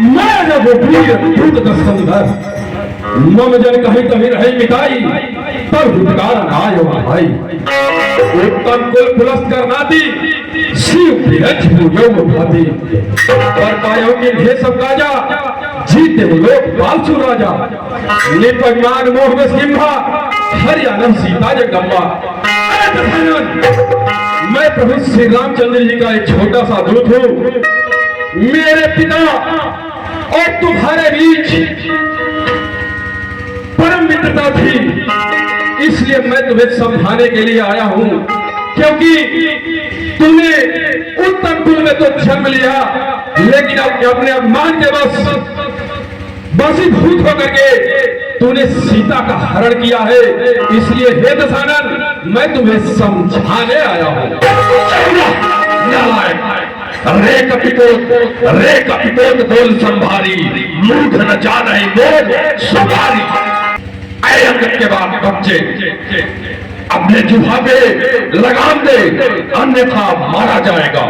मैं जब वीर दूत दस्तंदर मम जन कहीं कहीं रहे मिटाई तब हुटकार आयो भाई उत्तम कुल पुलस्त करना दी शिव प्रियज योग भाती पर पायो के हे सब राजा जीते वो लोग बालसु राजा निपमान मोह में सिंहा हरियाणा सीता जगदम्बा। मैं प्रभु श्री रामचंद्र जी का एक छोटा सा दूत हूँ। मेरे पिता और तुम्हारे बीच परम मित्रता थी, इसलिए मैं तुम्हें समझाने के लिए आया हूं, क्योंकि तुमने उत्तम कुल में तो जन्म लिया लेकिन अपने अभिमान के वशीभूत होकर के तूने सीता का हरण किया है। इसलिए हे दशानन मैं तुम्हें समझाने आया हूं। रे कपिपोत बोल संभारी मूढ़ न जाने बोल सुधारी। आए अंगद के बाद बच्चे अपने जुहा पे लगाम दे अन्यथा मारा जाएगा।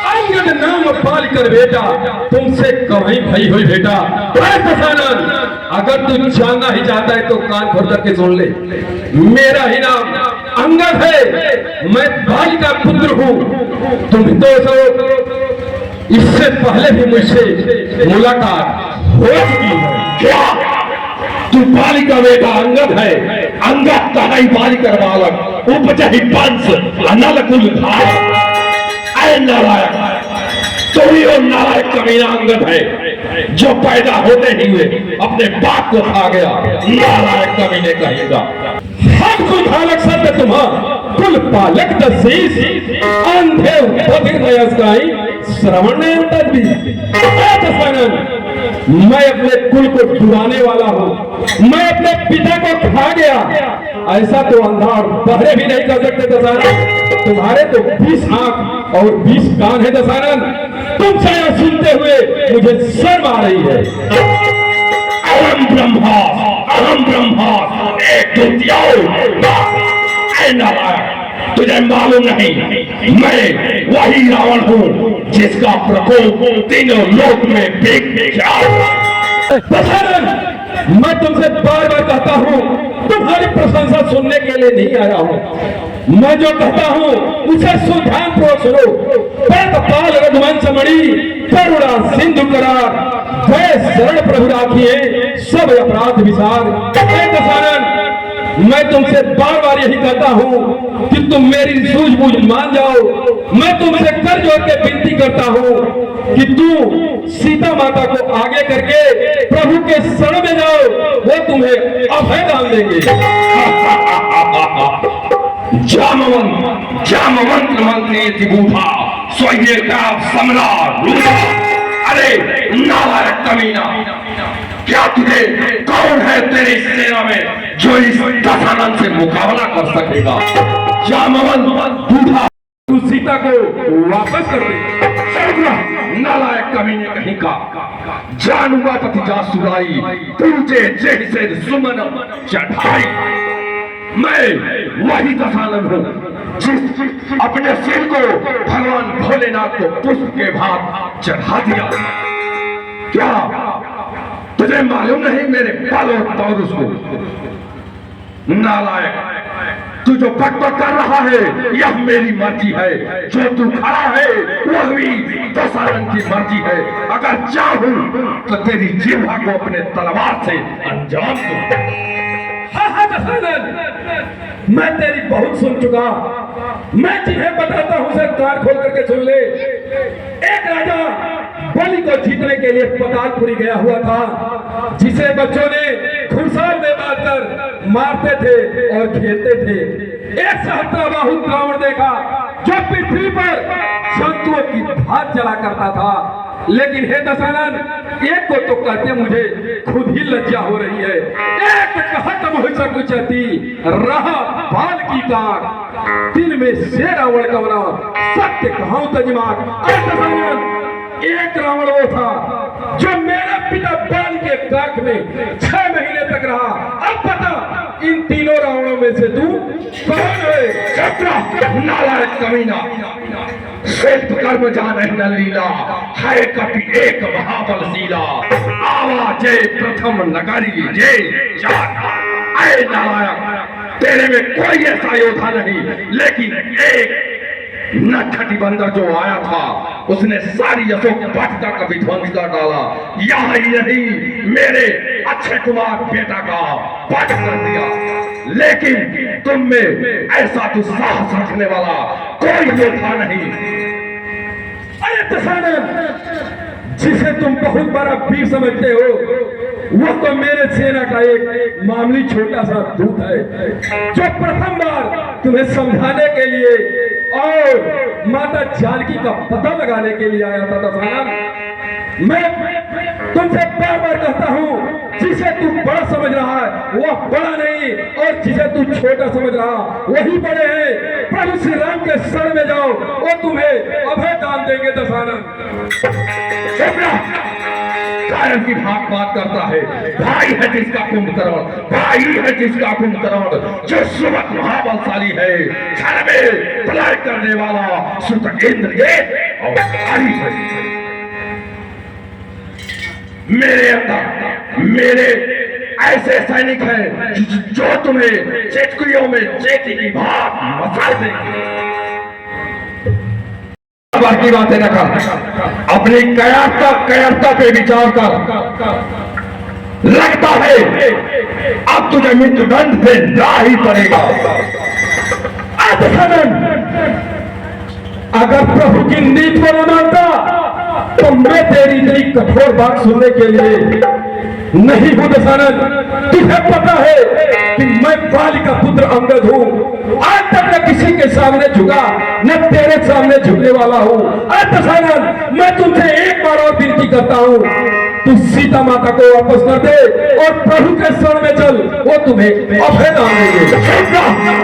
अंगद नाम पाल कर बेटा तुमसे कहीं भई हुई बेटा। दशानन अगर तू जानना ही चाहता है तो कान खोल करके सुन ले। मेरा ही नाम अंगद है, मैं बाल का पुत्र हूँ। तुम तो इससे पहले भी मुझसे मुलाकात हो चुकी है। क्या तू बालिका बेटा अंगद है? अंगद का ही बालिका बालक उपजहि वंश अनल कुल धार। नारायण तो ही वो नारायण कमीना अंगद है जो पैदा होते ही हुए अपने बाप को खा गया। नारायण कमीने कहेगा हम कुल बालक सत्य तुम्हारा कुल पालक दशीष अंधे बधिर नयस्काई श्रवण नहीं होता भी। मैं अपने कुल को डुबाने वाला हूँ, मैं अपने पिता को खा गया। ऐसा तो अंधा और बहरे भी नहीं कर सकते दशानन। तुम्हारे तो 20 आंख और 20 कान है दशानन। तुमसे यह सुनते हुए मुझे शर्म आ रही है। अहम ब्रह्मा एक नारायण तुझे मालूम नहीं मैं वही रावण हूँ जिसका प्रकोप तीनों लोक में मैं तुमसे बार बार कहता हूँ तुम्हारी प्रशंसा सुनने के लिए नहीं आया हूँ। मैं जो कहता हूँ उसे ध्यान पूर्वक सुनो। पाल रघुवंश मणि करुणा सिंधु करार भय शरण प्रभु राखिए सब अपराध विसार। दशानन मैं तुमसे बार बार यही कहता हूँ कि तुम मेरी सूझबूझ मान जाओ। मैं तुमसे कर जोड़ के विनती करता हूँ कि तू सीता माता को आगे करके प्रभु के शरण में जाओ, वो तुम्हें अभय दान देंगे। जामवंत मंत्री त्रिभुभा स्वयं का सम्राट। अरे नारायण कमीना क्या तुझे कौन है तेरी सेना में जो इस दशानन से मुकाबला कर सकेगा? जामवंत बूढ़ा तू सीता को वापस कर दे। नालायक कमीने कहीं का जानूंगा पति जासुराई तुझे जैसे सुमन चढ़ाई। मैं वही दशानन हूँ जिस अपने सिर को भगवान भोलेनाथ को पुष्प के भाग चढ़ा दिया। क्या तुझे मालूम नहीं मेरे पालो पौरुष को? नालायक तू जो बकबक कर रहा है यह मेरी मर्जी है, जो तू खड़ा है वह भी दशानन की मर्जी है। अगर चाहूं तो तेरी जिह्वा को अपने तलवार से अंजाम दूं। दशानन मैं तेरी बहुत सुन चुका। मैं जिन्हें बताता हूँ उसे कान खोल करके सुन ले। एक राजा बलि को जीतने के लिए पतालपुरी गया हुआ था, जिसे बच्चों ने खुरसाल में बांधकर मारते थे और खेलते थे। एक सहस्त्रबाहु रावण देखा जो पृथ्वी पर जंतुओं की भात चला करता था। लेकिन हे दशानन एक को तो कहते मुझे खुद ही लज्जा हो रही है। एक कहत मुझ सकुचती रहा बाल की काट दिल में से रावण का बना सत्य कहूं तजमान। दशानन एक रावण वो था जो मेरे पिता बाल के काख में 6 महीने तक रहा। अब पता इन तीनों रावणों में से तू कौन है? छत्र नालायक कमीना, शिल्प कर्म जाने न लीला, है कपि एक महाबलशीला, आवाज प्रथम नगरी जय जाना। ऐ नालायक, तेरे में कोई ऐसा योद्धा नहीं, लेकिन एक नटखटी बंदर जो आया था उसने सारी अशोक वाटिका का विध्वंस कर डाला। यहाँ ही नहीं, मेरे अक्षय कुमार बेटा का वध कर दिया। लेकिन तुम में ऐसा दुस्साहस रखने वाला कोई योद्धा नहीं। अरे दशानन, जिसे तुम बहुत बड़ा वीर समझते हो, वो तो मेरे सेना का एक मामूली छोटा सा दूत है, जो प्रथम बार तुम्हें समझाने के लिए और माता जानकी का पता लगाने के लिए आया था। दशानन, मैं तुमसे बार बार कहता हूँ, जिसे तू बड़ा समझ रहा है वो बड़ा नहीं, और जिसे तू छोटा समझ रहा वही बड़े हैं। प्रभु श्री राम के शरण में जाओ, वो तुम्हें अभय दान देंगे। दशानन कायम की बात करता है। भाई है जिसका कुंभकर्ण, भाई है जिसका कुंभकर्ण, जो सुमत महाबलशाली है, क्षण में प्रलय करने वाला सुत इंद्रजीत और हरि है। मेरे अंदर मेरे ऐसे सैनिक हैं जो तुम्हें चेटकुलियों में चेटी की भात मसाल देंगे। बाकी बातें न कर, अपनी कायरता पे विचार कर। लगता है अब तुझे मृत्युदंड पे ना ही पड़ेगा। अगर प्रभु की नीति को न मानता तो मैं तेरी इतनी कठोर बात सुनने के लिए नहीं हूं। दशानन, तुझे पता है कि मैं बाली का पुत्र अंगद हूं। आज तक न किसी के सामने झुका, न तेरे सामने झुकने वाला हूं। दशानन, मैं तुमसे एक बार और विनती करता हूं, तू सीता माता को वापस कर दे और प्रभु के शरण में चल, वो तुम्हें अभय दान देंगे।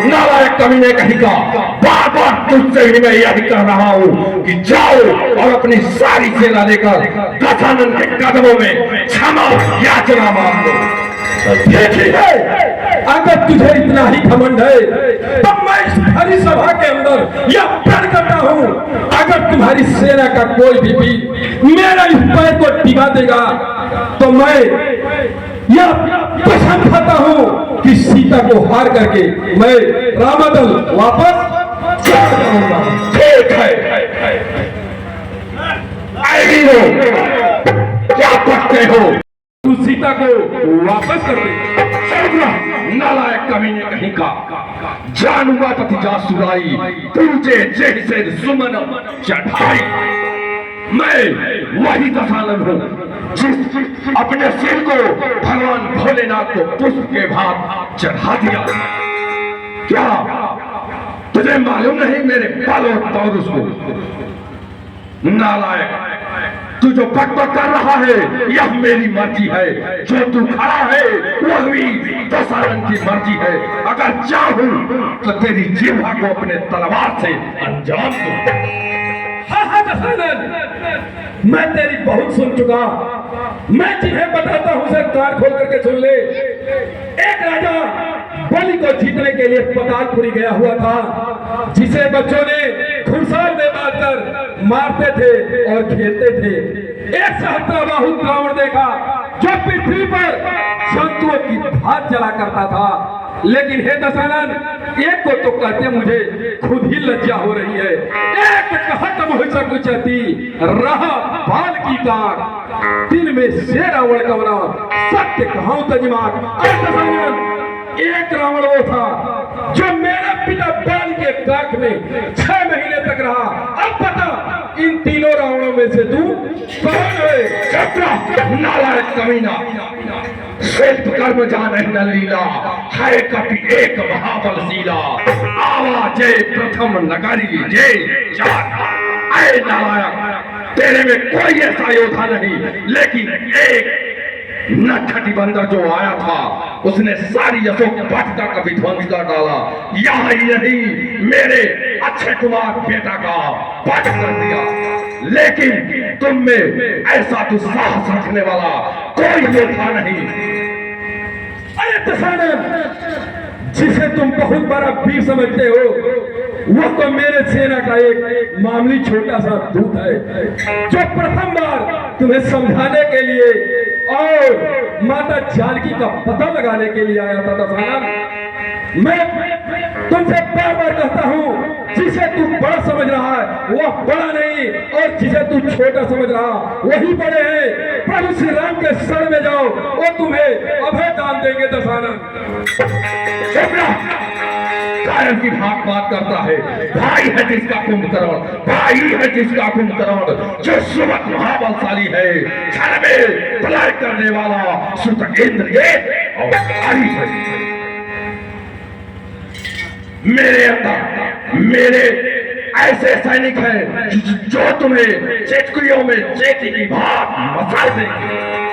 नालायक कमीने कहीं का बार बार तुझसे भी मैं यही कह रहा हूँ कि जाओ और अपनी सारी सेना लेकर दशानन के कदमों में क्षमा याचना मांग लो। देखिए, अगर तुझे इतना ही घमंड है तो मैं इस भरी सभा के अंदर यह प्रण करता हूँ, अगर तुम्हारी सेना का कोई भी वीर मेरा इस पैर को टिका देगा तो मैं यह कसम खाता हूँ कि सीता को हार करके मैं रामदल वापस चला जाऊंगा। ठीक है, क्या करते हो? तू सीता को वापस कर दे। नालायक कमीने कहीं का, जानूंगा पति जासुराई, तुझे जैसे सुमन चढ़ाई। मैं वही दशानन हूँ जिस अपने सिर को भगवान भोलेनाथ को पुष्प के भाग चढ़ा दिया। क्या तुझे मालूम नहीं मेरे बाल और पौरुष को? नालायक, तू जो बकबक कर रहा है यह मेरी मर्जी है, जो तू खड़ा है वह भी दशानन की मर्जी है। अगर चाहूं तो तेरी जिह्वा को अपने तलवार से अंजाम दूं। हाँ दशानन, मैं तेरी बहुत सुन चुका। मैं जिन्हें बताता हूँ उसे कान खोल करके सुन ले। एक राजा बलि को जीतने के लिए पतालपुरी गया हुआ था, जिसे बच्चों ने खुरसाल में बांधकर मारते थे और खेलते थे। एक सहस्त्रबाहु रावण देखा जो पृथ्वी पर जंतुओं की भात जला करता था। लेकिन हे दशानन, एक को तो कहते मुझे खुद ही लज्जा हो रही है। एक कहत मोह सकुचती रहा बाल की काट, दिल में से रावण कवना सत्य कहूं तजमान। दशानन, एक रावण वो था जो मेरे पिता बाल के काट में 6 महीने तक रहा। अब बता, इन तीनों रावणों में से तू कौन है? छत्र नालायक कमीना, शिल्प कर्म जाने न लीला, है कपि एक महाबलशीला, आवाज प्रथम नगरी जय जाना। ऐ नालायक, तेरे में कोई ऐसा योद्धा नहीं, लेकिन एक नटखटी बंदर जो आया था उसने सारी अशोक वाटिका का विध्वंस कर डाला। यहाँ ही नहीं, मेरे अक्षय कुमार बेटा का वध कर दिया। लेकिन तुम में ऐसा दुस्साहस रखने वाला कोई योद्धा नहीं। अरे दशानन, जिसे तुम बहुत बड़ा वीर समझते हो, वो तो मेरे सेना का एक मामूली छोटा सा दूत है, जो प्रथम बार तुम्हें समझाने के लिए और माता जानकी का पता लगाने के लिए आया था दशानन। मैं तुमसे बार बार कहता हूँ, जिसे तू बड़ा समझ रहा है वह बड़ा नहीं, और जिसे तू छोटा समझ रहा वही बड़े हैं। प्रभु श्री राम के शरण में जाओ, वो तुम्हें अभय दान देंगे दशानन। कायम की बात करता है। भाई है जिसका कुंभकर्ण, भाई है जिसका कुंभकर्ण, जो सुमत महाबलशाली है, क्षण में प्रलय करने वाला सुतकेंद्र ये और भाई है। मेरे अंदर मेरे ऐसे सैनिक हैं जो तुम्हें चेटकुलियों में चेटी की भात मसाल देंगे।